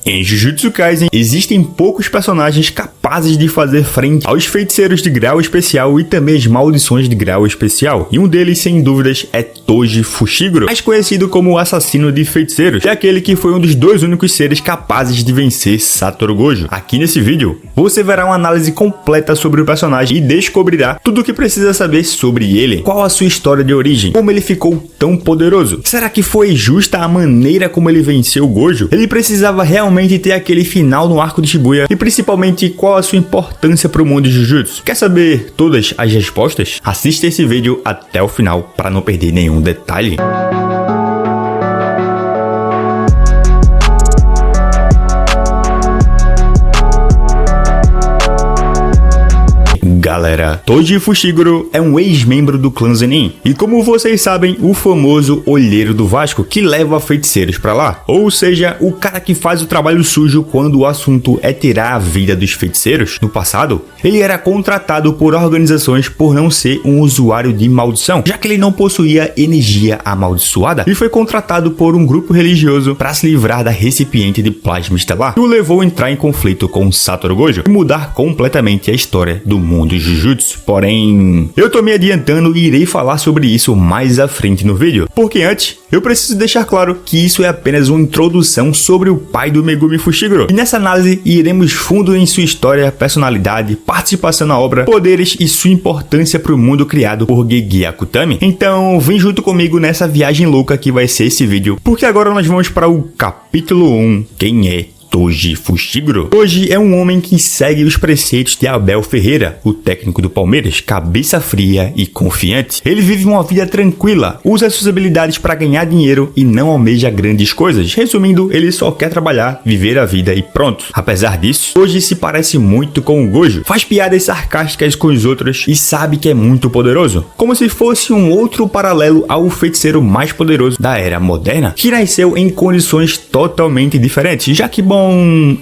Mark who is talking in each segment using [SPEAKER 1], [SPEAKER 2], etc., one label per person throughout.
[SPEAKER 1] Em Jujutsu Kaisen, existem poucos personagens capazes de fazer frente aos feiticeiros de grau especial e também as maldições de grau especial. E um deles, sem dúvidas, é Toji Fushiguro, mais conhecido como o assassino de feiticeiros, e aquele que foi um dos dois únicos seres capazes de vencer Satoru Gojo. Aqui nesse vídeo, você verá uma análise completa sobre o personagem e descobrirá tudo o que precisa saber sobre ele, qual a sua história de origem, como ele ficou tão poderoso. Será que foi justa a maneira como ele venceu Gojo? Ele precisava realmente ter aquele final no arco de Shibuya? E principalmente, qual a sua importância para o mundo de Jujutsu? Quer saber todas as respostas? Assista esse vídeo até o final para não perder nenhum detalhe. Galera, Toji Fushiguro é um ex-membro do clã Zenin, e como vocês sabem, o famoso olheiro do Vasco que leva feiticeiros pra lá, ou seja, o cara que faz o trabalho sujo quando o assunto é tirar a vida dos feiticeiros. No passado, ele era contratado por organizações por não ser um usuário de maldição, já que ele não possuía energia amaldiçoada, e foi contratado por um grupo religioso para se livrar da recipiente de plasma estelar, que o levou a entrar em conflito com Satoru Gojo e mudar completamente a história do mundo Jujutsu. Porém, eu tô me adiantando e irei falar sobre isso mais à frente no vídeo, porque antes eu preciso deixar claro que isso é apenas uma introdução sobre o pai do Megumi Fushiguro, e nessa análise iremos fundo em sua história, personalidade, participação na obra, poderes e sua importância para o mundo criado por Gege Akutami. Então vem junto comigo nessa viagem louca que vai ser esse vídeo, porque agora nós vamos para o capítulo 1, quem é Toji Fushiguro. Toji é um homem que segue os preceitos de Abel Ferreira, o técnico do Palmeiras, cabeça fria e confiante. Ele vive uma vida tranquila, usa suas habilidades para ganhar dinheiro e não almeja grandes coisas. Resumindo, ele só quer trabalhar, viver a vida e pronto. Apesar disso, Toji se parece muito com o Gojo, faz piadas sarcásticas com os outros e sabe que é muito poderoso, como se fosse um outro paralelo ao feiticeiro mais poderoso da era moderna, que nasceu em condições totalmente diferentes, já que, bom,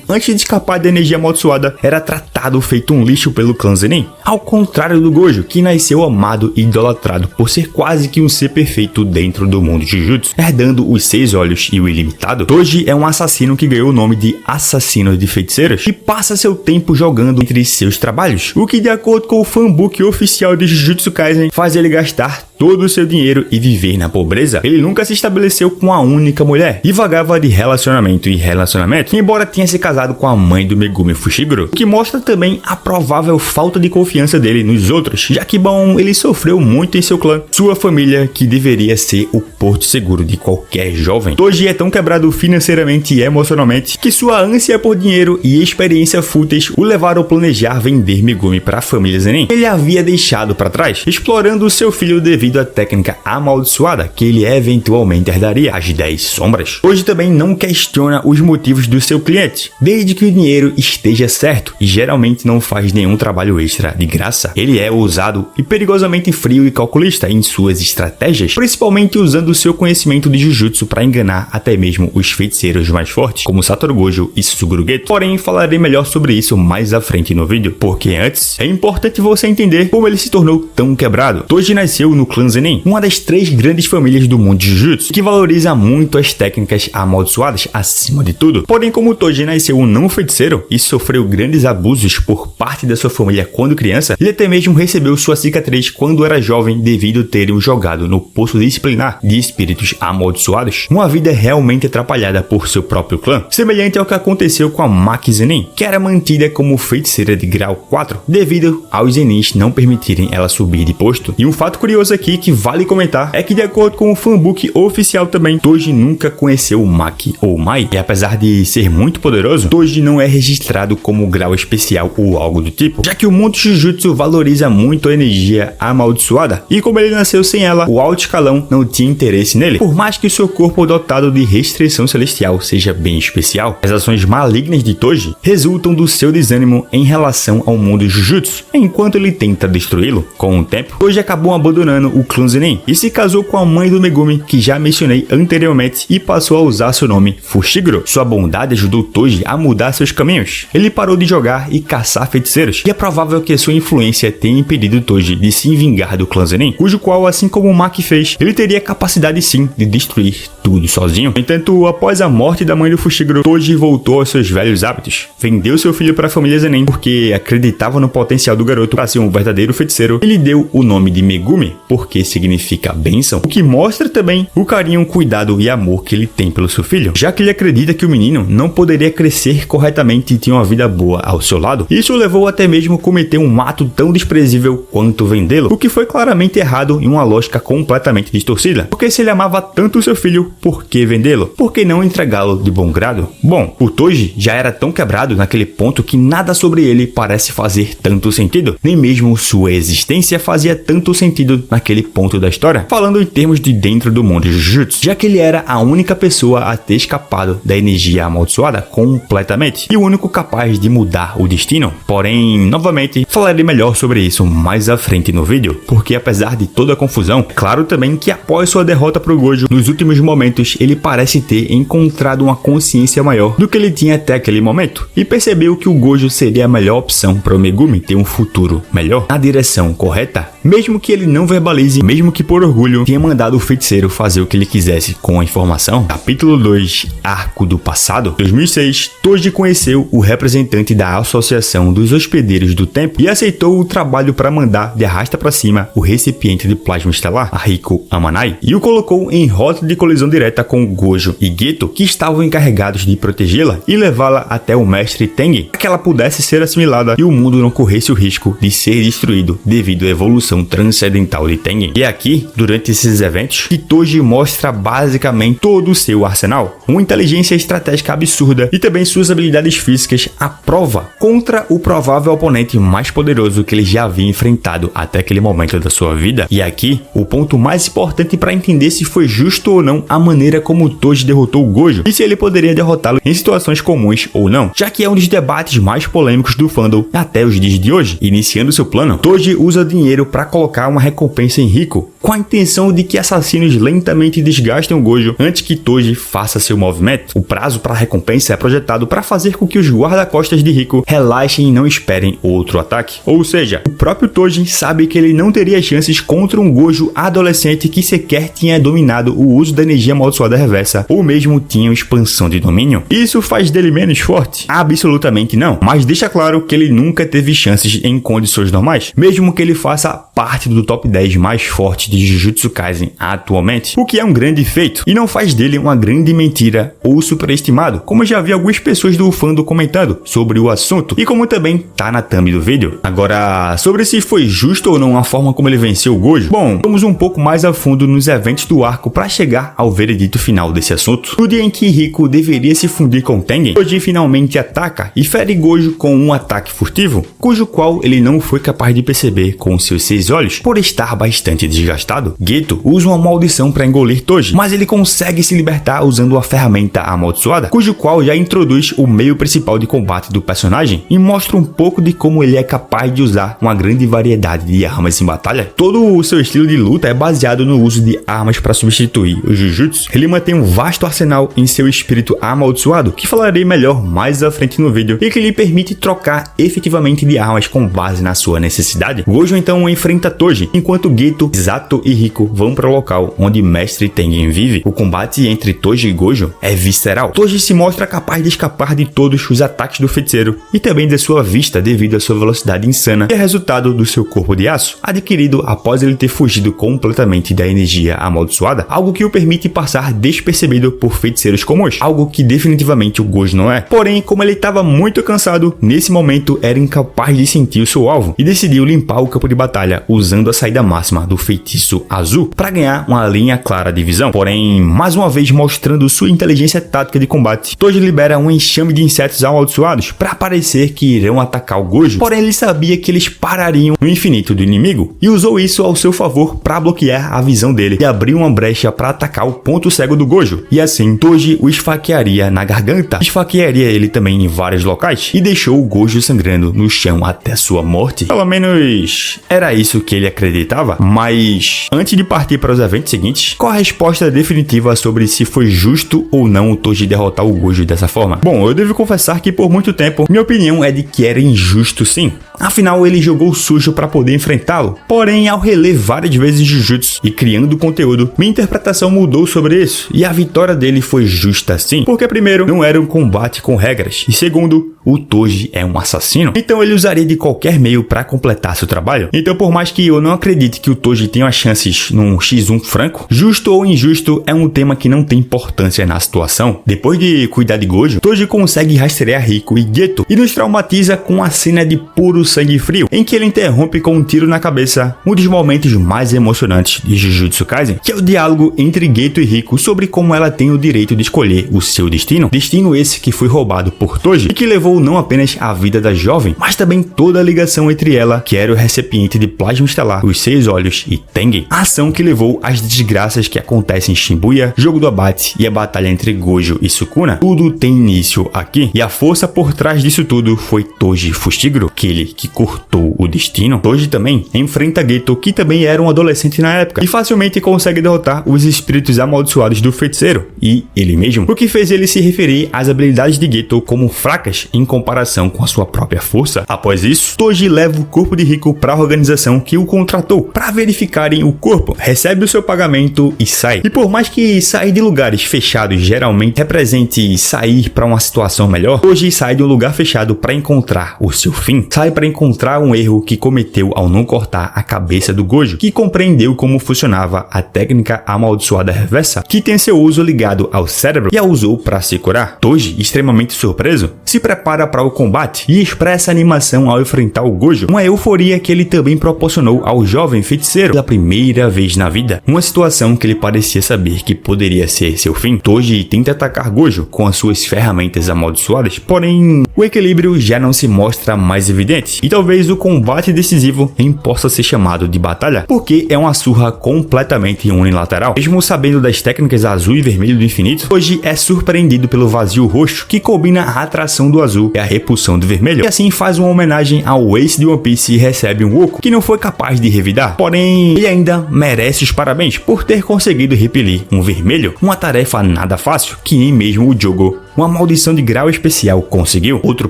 [SPEAKER 1] antes de escapar da energia amaldiçoada, era tratado feito um lixo pelo clã Zenin. Ao contrário do Gojo, que nasceu amado e idolatrado por ser quase que um ser perfeito dentro do mundo de Jujutsu, herdando os 6 olhos e o ilimitado, Toji é um assassino que ganhou o nome de assassino de feiticeiros e passa seu tempo jogando entre seus trabalhos, o que, de acordo com o fanbook oficial de Jujutsu Kaisen, faz ele gastar todo o seu dinheiro e viver na pobreza. Ele nunca se estabeleceu com a única mulher e vagava de relacionamento em relacionamento, embora tenha se casado com a mãe do Megumi Fushiguro, o que mostra também a provável falta de confiança dele nos outros, já que, bom, ele sofreu muito em seu clã, sua família, que deveria ser o porto seguro de qualquer jovem. Toji é tão quebrado financeiramente e emocionalmente que sua ânsia por dinheiro e experiência fúteis o levaram a planejar vender Megumi para a família Zenin. Ele havia deixado para trás, explorando seu filho devido à técnica amaldiçoada que ele eventualmente herdaria, as 10 sombras. Toji também não questiona os motivos do seu cliente, desde que o dinheiro esteja certo, e geralmente não faz nenhum trabalho extra de graça. Ele é ousado e perigosamente frio e calculista em suas estratégias, principalmente usando seu conhecimento de Jujutsu para enganar até mesmo os feiticeiros mais fortes, como Satoru Gojo e Suguru Geto. Porém, falarei melhor sobre isso mais à frente no vídeo, porque antes é importante você entender como ele se tornou tão quebrado. Toji nasceu no clã Zenin, uma das 3 grandes famílias do mundo de Jujutsu, que valoriza muito as técnicas amaldiçoadas acima de tudo. Porém, como Toji nasceu um não feiticeiro e sofreu grandes abusos por parte da sua família quando criança, ele até mesmo recebeu sua cicatriz quando era jovem devido a terem o jogado no poço disciplinar de espíritos amaldiçoados, uma vida realmente atrapalhada por seu próprio clã, semelhante ao que aconteceu com a Maki Zenin, que era mantida como feiticeira de grau 4 devido aos Zenins não permitirem ela subir de posto. E um fato curioso aqui que vale comentar é que, de acordo com o fanbook oficial também, Toji nunca conheceu o Maki ou Mai, e apesar de ser muito poderoso, Toji não é registrado como grau especial ou algo do tipo, já que o mundo Jujutsu valoriza muito a energia amaldiçoada, e como ele nasceu sem ela, o alto escalão não tinha interesse nele, por mais que seu corpo dotado de restrição celestial seja bem especial. As ações malignas de Toji resultam do seu desânimo em relação ao mundo Jujutsu, enquanto ele tenta destruí-lo. Com o tempo, Toji acabou abandonando o clã Zenin e se casou com a mãe do Megumi, que já mencionei anteriormente, e passou a usar seu nome Fushiguro. Sua bondade ajudou Toji a mudar seus caminhos. Ele parou de jogar e caçar feiticeiros, e é provável que sua influência tenha impedido Toji de se vingar do clã Zenin, cujo qual, assim como o Maki fez, ele teria capacidade sim de destruir tudo sozinho. No entanto, após a morte da mãe do Fushiguro, Toji voltou aos seus velhos hábitos. Vendeu seu filho para a família Zenin porque acreditava no potencial do garoto para ser um verdadeiro feiticeiro e lhe deu o nome de Megumi, porque significa bênção, o que mostra também o carinho, cuidado e amor que ele tem pelo seu filho, já que ele acredita que o menino não poderia crescer corretamente e tinha uma vida boa ao seu lado. Isso levou até mesmo a cometer um ato tão desprezível quanto vendê-lo, o que foi claramente errado em uma lógica completamente distorcida, porque se ele amava tanto o seu filho, por que vendê-lo? Por que não entregá-lo de bom grado? Bom, o Toji já era tão quebrado naquele ponto que nada sobre ele parece fazer tanto sentido, nem mesmo sua existência fazia tanto sentido naquele ponto da história, falando em termos de dentro do mundo de Jujutsu, já que ele era a única pessoa a ter escapado da energia amaldiçoada completamente, e o único capaz de mudar o destino. Porém, novamente, falarei melhor sobre isso mais à frente no vídeo, porque apesar de toda a confusão, é claro também que após sua derrota pro Gojo, nos últimos momentos ele parece ter encontrado uma consciência maior do que ele tinha até aquele momento, e percebeu que o Gojo seria a melhor opção para o Megumi ter um futuro melhor, na direção correta, mesmo que ele não verbalize, mesmo que por orgulho tenha mandado o feiticeiro fazer o que ele quisesse com a informação. Capítulo 2, Arco do Passado. 2006, Toji conheceu o representante da Associação dos Hospedeiros do Tempo e aceitou o trabalho para mandar de arrasta para cima o recipiente de plasma estelar, a Riko Amanai, e o colocou em rota de colisão direta com Gojo e Geto, que estavam encarregados de protegê-la e levá-la até o mestre Tengen, para que ela pudesse ser assimilada e o mundo não corresse o risco de ser destruído devido à evolução transcendental de Tengen. E é aqui, durante esses eventos, que Toji mostra basicamente todo o seu arsenal, uma inteligência estratégica absurda e também suas habilidades físicas à prova contra o provável oponente mais poderoso que ele já havia enfrentado até aquele momento da sua vida. E aqui, o ponto mais importante para entender se foi justo ou não a maneira como Toji derrotou o Gojo e se ele poderia derrotá-lo em situações comuns ou não, já que é um dos debates mais polêmicos do fandom até os dias de hoje. Iniciando seu plano, Toji usa dinheiro para colocar uma recompensa em Riko, com a intenção de que assassinos lentamente desgastem o Gojo antes que Toji faça seu movimento. O prazo para a recompensa é projetado para fazer com que os guarda-costas de Riko relaxem e não esperem outro ataque. Ou seja, o próprio Toji sabe que ele não teria chances contra um Gojo adolescente que sequer tinha dominado o uso da energia amaldiçoada reversa ou mesmo tinha expansão de domínio. Isso faz dele menos forte? Absolutamente não, mas deixa claro que ele nunca teve chances em condições normais, mesmo que ele faça parte do top 10 mais forte de Jujutsu Kaisen atualmente, o que é um grande feito e não faz dele uma grande mentira ou superestimado, como já vi algumas pessoas do fandom comentando sobre o assunto e como também tá na thumb do vídeo. Agora, sobre se foi justo ou não a forma como ele venceu o Gojo, bom, vamos um pouco mais a fundo nos eventos do arco para chegar ao veredito final desse assunto. No dia em que Riko deveria se fundir com Tengen, Toji finalmente ataca e fere Gojo com um ataque furtivo, cujo qual ele não foi capaz de perceber com seus 6 olhos por estar bastante desgastado. Geto usa uma maldição para engolir Toji, mas ele consegue se libertar usando a ferramenta amaldiçoada, cujo qual já introduz o meio principal de combate do personagem e mostra um pouco de como ele é capaz de usar uma grande variedade de armas em batalha. Todo o seu estilo de luta é baseado no uso de armas para substituir o Jujutsu. Ele mantém um vasto arsenal em seu espírito amaldiçoado, que falarei melhor mais à frente no vídeo, e que lhe permite trocar efetivamente de armas com base na sua necessidade. Gojo então enfrenta Toji, enquanto Geto, Zato e Riko vão para o local onde Mestre Tengen vive. O combate entre Toji e Gojo é visceral. Toji se mostra capaz de escapar de todos os ataques do feiticeiro e também de sua vista devido à sua velocidade insana, que é resultado do seu corpo de aço, adquirido após ele ter fugido completamente da energia amaldiçoada, algo que o permite passar despercebido por feiticeiros comuns, algo que definitivamente o Gojo não é. Porém, como ele estava muito cansado, nesse momento era incapaz de sentir o seu alvo e decidiu limpar o campo de batalha usando a saída máxima do feitiço azul para ganhar uma linha clara de visão. Porém, mais uma vez mostrando sua inteligência tática de combate, Toji libera um enxame de insetos amaldiçoados para parecer que irão atacar o Gojo, porém ele sabia que eles parariam no infinito do inimigo e usou isso ao seu favor para bloquear a visão dele e abrir uma brecha para atacar o ponto cego do Gojo, e assim Toji o esfaquearia na garganta, esfaquearia ele também em vários locais e deixou o Gojo sangrando no chão até sua morte. Pelo menos era isso que ele acreditava. Mas antes de partir para os eventos seguintes, qual a resposta definitiva sobre se foi justo ou não o Toji derrotar o Gojo dessa forma? Bom, eu devo confessar que por muito tempo minha opinião é de que era injusto sim. Afinal, ele jogou sujo para poder enfrentá-lo. Porém, ao reler várias vezes Jujutsu e criando conteúdo, minha interpretação mudou sobre isso e a vitória dele foi justa sim. Porque primeiro, não era um combate com regras e segundo, o Toji é um assassino. Então ele usaria de qualquer meio para completar seu trabalho. Então por mais que eu não acredite que o Toji tenha as chances num X1 franco, justo ou injusto é um tema que não tem importância na situação. Depois de cuidar de Gojo, Toji consegue rastrear Rico e Geto e nos traumatiza com a cena de puro sangue frio, em que ele interrompe com um tiro na cabeça um dos momentos mais emocionantes de Jujutsu Kaisen, que é o diálogo entre Geto e Rico sobre como ela tem o direito de escolher o seu destino. Destino esse que foi roubado por Toji e que levou não apenas a vida da jovem, mas também toda a ligação entre ela, que era o recipiente de plasma estelar, os 6 olhos e Tengen. A ação que levou às desgraças que acontecem em Shibuya, jogo do abate e a batalha entre Gojo e Sukuna, tudo tem início aqui. E a força por trás disso tudo foi Toji Fushiguro, aquele que cortou o destino. Toji também enfrenta Geto, que também era um adolescente na época, e facilmente consegue derrotar os espíritos amaldiçoados do feiticeiro e ele mesmo, o que fez ele se referir às habilidades de Geto como fracas em comparação com a sua própria força. Após isso, Toji leva o corpo de Rico para a organização que o contratou para verificarem o corpo, recebe o seu pagamento e sai. E por mais que sair de lugares fechados geralmente represente sair para uma situação melhor, Toji sai de um lugar fechado para encontrar o seu fim. Sai para encontrar um erro que cometeu ao não cortar a cabeça do Gojo, que compreendeu como funcionava a técnica amaldiçoada reversa, que tem seu uso ligado ao cérebro e a usou para se curar. Toji, extremamente surpreso, se prepara para o combate e expressa animação ao enfrentar o Gojo, uma euforia que ele também proporcionou ao jovem feiticeiro pela primeira vez na vida, uma situação que ele parecia saber que poderia ser seu fim. Toji tenta atacar Gojo com as suas ferramentas amaldiçoadas, porém o equilíbrio já não se mostra mais evidente e talvez o combate decisivo nem possa ser chamado de batalha, porque é uma surra completamente unilateral. Mesmo sabendo das técnicas azul e vermelho do infinito, Toji é surpreendido pelo vazio roxo, que combina a atração do azul e a repulsão do vermelho, e assim faz uma homenagem ao Ace de One Piece e recebe um oco que não foi capaz de revidar. Porém, ele ainda merece os parabéns por ter conseguido repelir um vermelho, uma tarefa nada fácil que nem mesmo o Jogo, uma maldição de grau especial, conseguiu. Outro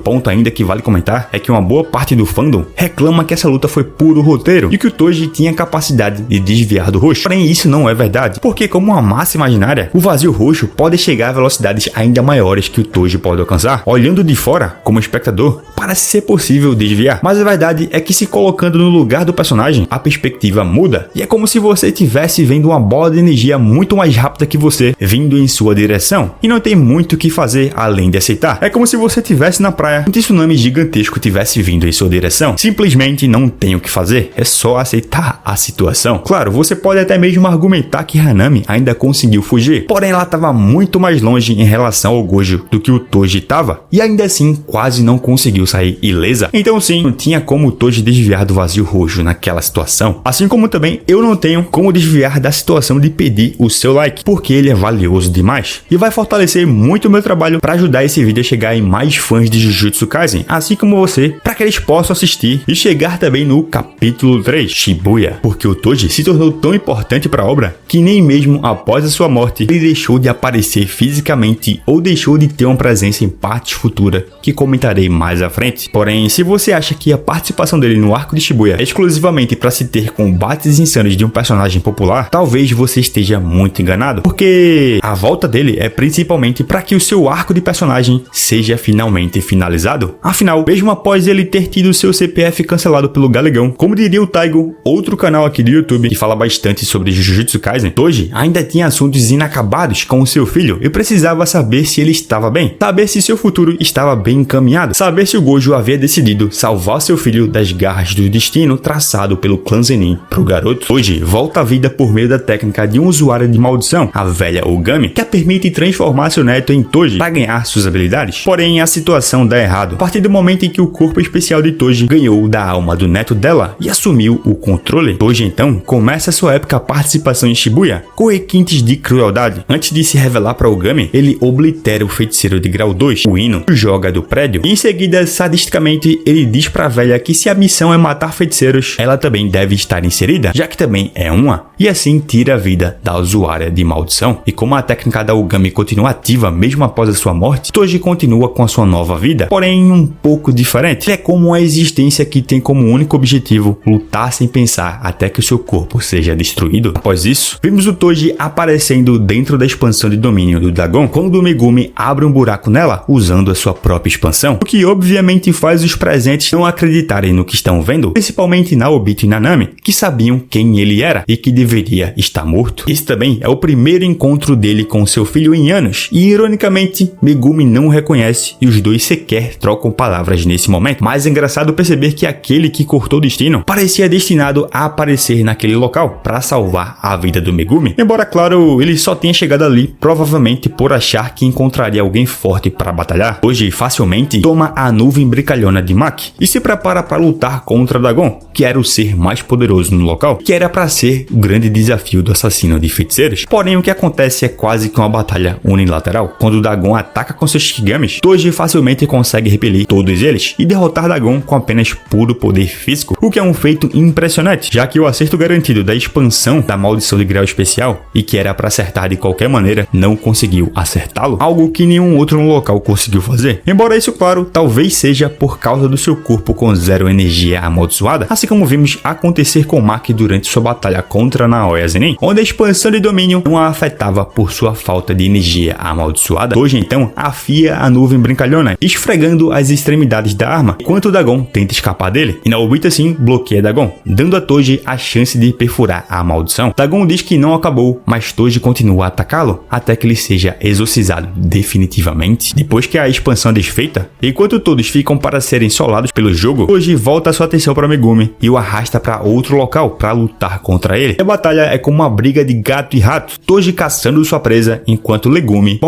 [SPEAKER 1] ponto ainda que vale comentar é que uma boa parte do fandom reclama que essa luta foi puro roteiro e que o Toji tinha capacidade de desviar do roxo. Porém, isso não é verdade, porque como uma massa imaginária, o vazio roxo pode chegar a velocidades ainda maiores que o Toji pode alcançar. Olhando de fora, como espectador, parece ser possível desviar, mas a verdade é que se colocando no lugar do personagem, a perspectiva muda e é como se você estivesse vendo uma bola de energia muito mais rápida que você vindo em sua direção e não tem muito o que fazer além de aceitar. É como se você estivesse na praia e um tsunami gigantesco tivesse vindo em sua direção. Simplesmente não tem o que fazer, é só aceitar a situação. Claro, você pode até mesmo argumentar que Hanami ainda conseguiu fugir, porém ela estava muito mais longe em relação ao Gojo do que o Toji estava, e ainda assim quase não conseguiu sair ilesa. Então sim, não tinha como o Toji desviar do vazio roxo naquela situação. Assim como também eu não tenho como desviar da situação de pedir o seu like, porque ele é valioso demais e vai fortalecer muito o meu trabalho para ajudar esse vídeo a chegar em mais fãs de Jujutsu Kaisen, assim como você, para que eles possam assistir e chegar também no capítulo 3, Shibuya, porque o Toji se tornou tão importante para a obra que nem mesmo após a sua morte ele deixou de aparecer fisicamente ou deixou de ter uma presença em partes futuras que comentarei mais à frente. Porém, se você acha que a participação dele no arco de Shibuya é exclusivamente para se ter combates insanos de um personagem popular, talvez você esteja muito enganado, porque a volta dele é principalmente para que o seu arco de personagem seja finalmente finalizado. Afinal, mesmo após ele ter tido seu CPF cancelado pelo Galegão, como diria o Taigo, outro canal aqui do YouTube que fala bastante sobre Jujutsu Kaisen, Toji ainda tinha assuntos inacabados com o seu filho e precisava saber se ele estava bem, saber se seu futuro estava bem encaminhado, saber se o Gojo havia decidido salvar seu filho das garras do destino traçado pelo clã Zenin pro garoto. Toji volta à vida por meio da técnica de um usuário de maldição, a velha Ogami, que a permite transformar seu neto em Toji para ganhar suas habilidades. Porém, a situação dá errado a partir do momento em que o corpo especial de Toji ganhou da alma do neto dela e assumiu o controle. Toji então começa sua épica participação em Shibuya com requintes de crueldade. Antes de se revelar para Ogami, ele oblitera o feiticeiro de grau 2, o Ino, o joga do prédio, e em seguida, sadisticamente, ele diz pra velha que se a missão é matar feiticeiros, ela também deve estar inserida, já que também é uma, e assim tira a vida da usuária de maldição. E como a técnica da Ogami continua ativa mesmo após a sua morte, Toji continua com a sua nova vida, porém um pouco diferente. Ele é como uma existência que tem como único objetivo lutar sem pensar até que o seu corpo seja destruído. Após isso, vimos o Toji aparecendo dentro da expansão de domínio do Dagon, quando o Megumi abre um buraco nela usando a sua própria expansão, o que obviamente faz os presentes não acreditarem no que estão vendo, principalmente Naobito e Nanami, que sabiam quem ele era e que deveria estar morto. Esse também é o primeiro encontro dele com seu filho em anos, e ironicamente, Megumi não o reconhece e os dois sequer trocam palavras nesse momento. Mas é engraçado perceber que aquele que cortou o destino parecia destinado a aparecer naquele local para salvar a vida do Megumi, embora claro, ele só tenha chegado ali provavelmente por achar que encontraria alguém forte para batalhar. Hoje facilmente toma a nuvem brincalhona de Maki e se prepara para lutar contra Dagon, que era o ser mais poderoso no local, que era para ser o grande desafio do assassino de feiticeiros. Porém, o que acontece é quase que uma batalha unilateral. Quando Dagon ataca com seus Shikigamis, Toji facilmente consegue repelir todos eles e derrotar Dagon com apenas puro poder físico, o que é um feito impressionante, já que o acerto garantido da expansão da maldição de grau especial, e que era para acertar de qualquer maneira, não conseguiu acertá-lo, algo que nenhum outro no local conseguiu fazer. Embora isso, claro, talvez seja por causa do seu corpo com zero energia amaldiçoada, assim como vimos acontecer com Maki durante sua batalha contra Naoya Zenin, onde a expansão de domínio não a afetava por sua falta de energia amaldiçoada. Hoje então afia a nuvem brincalhona, esfregando as extremidades da arma, enquanto Dagon tenta escapar dele, e Naobito assim bloqueia Dagon, dando a Toji a chance de perfurar a maldição. Dagon diz que não acabou, mas Toji continua a atacá-lo até que ele seja exorcizado definitivamente. Depois que a expansão é desfeita, enquanto todos ficam para serem solados pelo jogo, Toji volta sua atenção para Megumi e o arrasta para outro local para lutar contra ele. A batalha é como uma briga de gato e rato, Toji caçando sua presa, enquanto Megumi,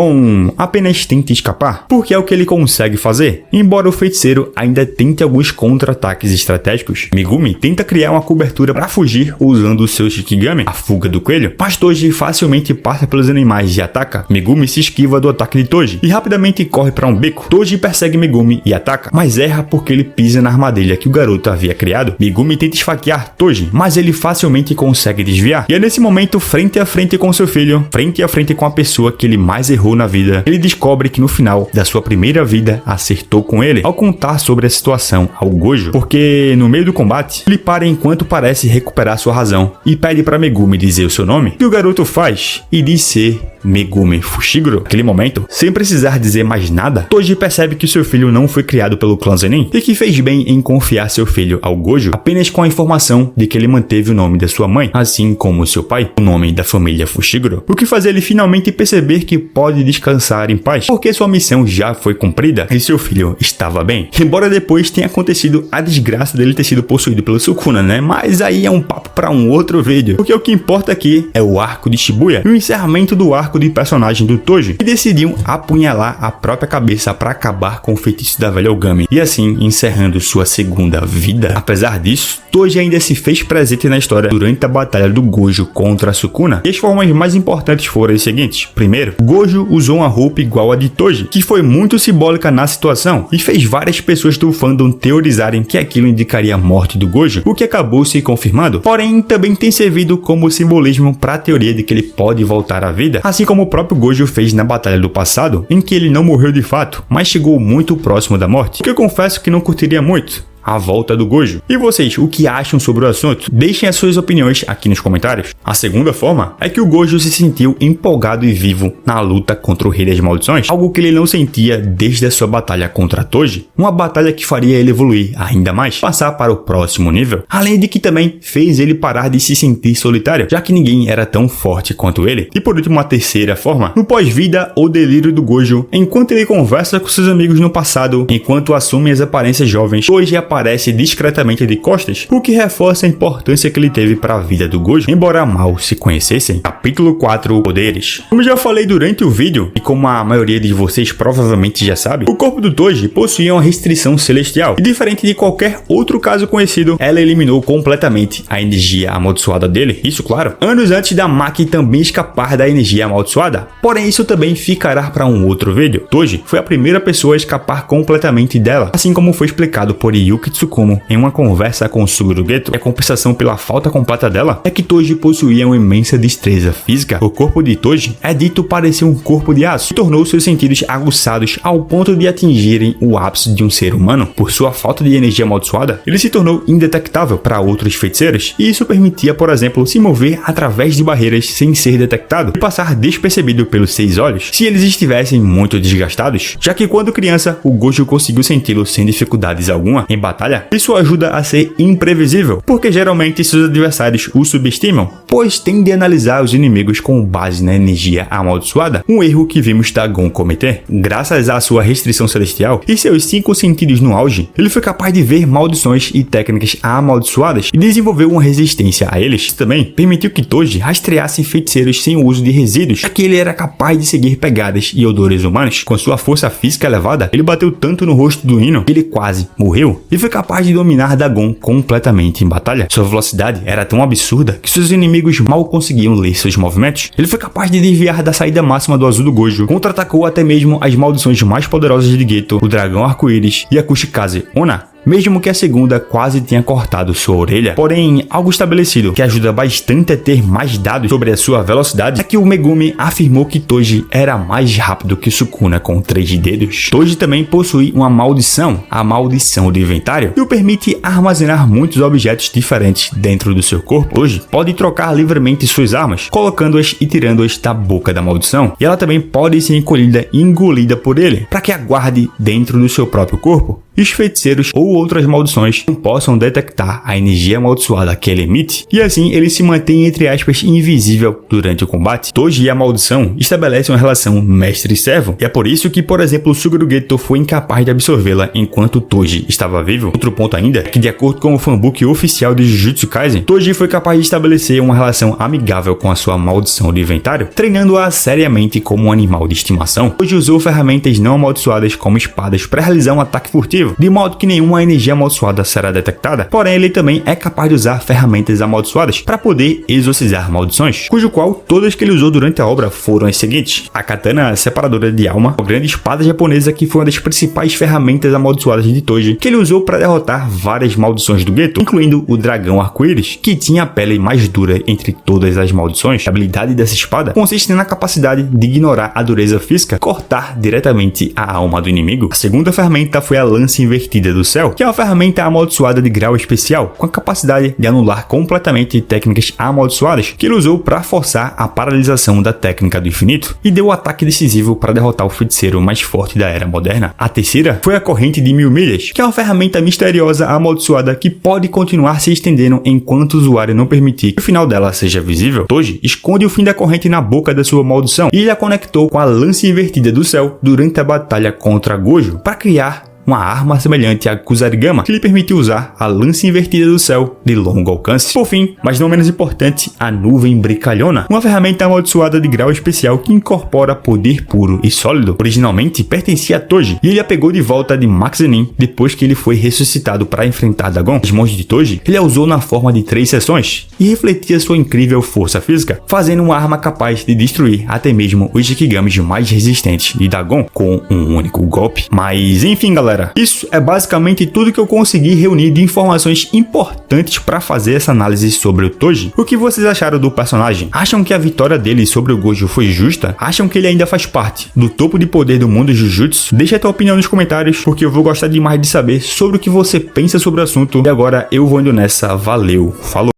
[SPEAKER 1] apenas tenta escapar, porque é o que ele consegue fazer. Embora o feiticeiro ainda tente alguns contra-ataques estratégicos, Megumi tenta criar uma cobertura para fugir usando o seu Shikigami, a fuga do coelho, mas Toji facilmente passa pelos animais e ataca. Megumi se esquiva do ataque de Toji e rapidamente corre para um beco. Toji persegue Megumi e ataca, mas erra porque ele pisa na armadilha que o garoto havia criado. Megumi tenta esfaquear Toji, mas ele facilmente consegue desviar. E é nesse momento, frente a frente com seu filho, frente a frente com a pessoa que ele mais errou na vida, ele descobre que no final da sua primeira vida acertou com ele ao contar sobre a situação ao Gojo, porque no meio do combate ele para enquanto parece recuperar sua razão e pede para Megumi dizer o seu nome, que o garoto faz e diz ser Megumi Fushiguro. Naquele momento, sem precisar dizer mais nada, Toji percebe que seu filho não foi criado pelo clã Zenin e que fez bem em confiar seu filho ao Gojo apenas com a informação de que ele manteve o nome da sua mãe, assim como seu pai, o nome da família Fushiguro, o que faz ele finalmente perceber que pode descansar em paz, porque sua missão já foi cumprida e seu filho estava bem. Embora depois tenha acontecido a desgraça dele ter sido possuído pelo Sukuna, né? Mas aí é um papo para um outro vídeo, porque o que importa aqui é o arco de Shibuya e o encerramento do arco de personagem do Toji, que decidiu apunhalar a própria cabeça para acabar com o feitiço da velha Ogami e assim encerrando sua segunda vida. Apesar disso, Toji ainda se fez presente na história durante a batalha do Gojo contra a Sukuna, e as formas mais importantes foram as seguintes. Primeiro, Gojo usou uma roupa igual a de Toji, que foi muito simbólica na situação e fez várias pessoas do fandom teorizarem que aquilo indicaria a morte do Gojo, o que acabou se confirmando, porém também tem servido como simbolismo para a teoria de que ele pode voltar à vida, assim como o próprio Gojo fez na batalha do passado, em que ele não morreu de fato, mas chegou muito próximo da morte, que eu confesso que não curtiria muito a volta do Gojo. E vocês, o que acham sobre o assunto? Deixem as suas opiniões aqui nos comentários. A segunda forma é que o Gojo se sentiu empolgado e vivo na luta contra o Rei das Maldições, algo que ele não sentia desde a sua batalha contra Toji, uma batalha que faria ele evoluir ainda mais, passar para o próximo nível, além de que também fez ele parar de se sentir solitário, já que ninguém era tão forte quanto ele. E por último, a terceira forma, no pós-vida, o delírio do Gojo, enquanto ele conversa com seus amigos no passado, enquanto assume as aparências jovens, Toji aparece aparece discretamente de costas, o que reforça a importância que ele teve para a vida do Gojo, embora mal se conhecessem. Capítulo 4 Poderes. Como já falei durante o vídeo, e como a maioria de vocês provavelmente já sabe, o corpo do Toji possuía uma restrição celestial, e diferente de qualquer outro caso conhecido, ela eliminou completamente a energia amaldiçoada dele, isso claro, anos antes da Maki também escapar da energia amaldiçoada, porém isso também ficará para um outro vídeo. Toji foi a primeira pessoa a escapar completamente dela, assim como foi explicado por Yuki Tsukumo em uma conversa com Suguru Geto. E a compensação pela falta completa dela é que Toji possuía uma imensa destreza física. O corpo de Toji é dito parecer um corpo de aço, e tornou seus sentidos aguçados ao ponto de atingirem o ápice de um ser humano. Por sua falta de energia amaldiçoada, ele se tornou indetectável para outros feiticeiros, e isso permitia, por exemplo, se mover através de barreiras sem ser detectado e passar despercebido pelos 6 olhos, se eles estivessem muito desgastados, já que quando criança, o Gojo conseguiu senti-lo sem dificuldades alguma. Em batalha, isso ajuda a ser imprevisível, porque geralmente seus adversários o subestimam, pois tendem a analisar os inimigos com base na energia amaldiçoada, um erro que vimos Dagon cometer. Graças à sua restrição celestial e seus 5 sentidos no auge, ele foi capaz de ver maldições e técnicas amaldiçoadas e desenvolveu uma resistência a eles. Isso também permitiu que Toji rastreasse feiticeiros sem o uso de resíduos, já que ele era capaz de seguir pegadas e odores humanos. Com sua força física elevada, ele bateu tanto no rosto do Ino que ele quase morreu, e foi capaz de dominar Dagon completamente em batalha. Sua velocidade era tão absurda que seus inimigos mal conseguiam ler seus movimentos. Ele foi capaz de desviar da saída máxima do azul do Gojo, contra-atacou até mesmo as maldições mais poderosas de Geto, o dragão arco-íris e a Kushikaze Onna, mesmo que a segunda quase tenha cortado sua orelha. Porém, algo estabelecido que ajuda bastante a ter mais dados sobre a sua velocidade é que o Megumi afirmou que Toji era mais rápido que Sukuna com 3 dedos. Toji também possui uma maldição, a maldição do inventário, que o permite armazenar muitos objetos diferentes dentro do seu corpo. Toji pode trocar livremente suas armas, colocando-as e tirando-as da boca da maldição, e ela também pode ser encolhida e engolida por ele, para que a guarde dentro do seu próprio corpo. E os feiticeiros ou outras maldições não possam detectar a energia amaldiçoada que ele emite, e assim ele se mantém, entre aspas, invisível durante o combate. Toji e a maldição estabelecem uma relação mestre-servo, e é por isso que, por exemplo, Suguru Geto foi incapaz de absorvê-la enquanto Toji estava vivo. Outro ponto ainda é que, de acordo com o fanbook oficial de Jujutsu Kaisen, Toji foi capaz de estabelecer uma relação amigável com a sua maldição de inventário, treinando-a seriamente como um animal de estimação. Toji usou ferramentas não amaldiçoadas como espadas para realizar um ataque furtivo, de modo que nenhuma energia amaldiçoada será detectada, porém ele também é capaz de usar ferramentas amaldiçoadas para poder exorcizar maldições, cujo qual todas que ele usou durante a obra foram as seguintes: a katana separadora de alma, a grande espada japonesa que foi uma das principais ferramentas amaldiçoadas de Toji, que ele usou para derrotar várias maldições do Geto, incluindo o dragão arco-íris, que tinha a pele mais dura entre todas as maldições. A habilidade dessa espada consiste na capacidade de ignorar a dureza física, cortar diretamente a alma do inimigo. A segunda ferramenta foi a lança invertida do céu, que é uma ferramenta amaldiçoada de grau especial, com a capacidade de anular completamente técnicas amaldiçoadas, que ele usou para forçar a paralisação da técnica do infinito, e deu o ataque decisivo para derrotar o feiticeiro mais forte da era moderna. A terceira foi a corrente de 1000 milhas, que é uma ferramenta misteriosa amaldiçoada que pode continuar se estendendo enquanto o usuário não permitir que o final dela seja visível. Toji esconde o fim da corrente na boca da sua maldição, e ele a conectou com a lança invertida do céu durante a batalha contra Gojo para criar uma arma semelhante a Kusarigama, que lhe permitiu usar a lança invertida do céu de longo alcance. Por fim, mas não menos importante, a nuvem brincalhona, uma ferramenta amaldiçoada de grau especial que incorpora poder puro e sólido. Originalmente pertencia a Toji, e ele a pegou de volta de Max Zenin depois que ele foi ressuscitado para enfrentar Dagon. As mãos de Toji ele a usou na forma de 3 seções, e refletia sua incrível força física, fazendo uma arma capaz de destruir até mesmo os Shikigamis mais resistentes de Dagon com um único golpe. Mas enfim, galera, isso é basicamente tudo que eu consegui reunir de informações importantes para fazer essa análise sobre o Toji. O que vocês acharam do personagem? Acham que a vitória dele sobre o Gojo foi justa? Acham que ele ainda faz parte do topo de poder do mundo Jujutsu? Deixa a tua opinião nos comentários, porque eu vou gostar demais de saber sobre o que você pensa sobre o assunto. E agora eu vou indo nessa. Valeu, falou!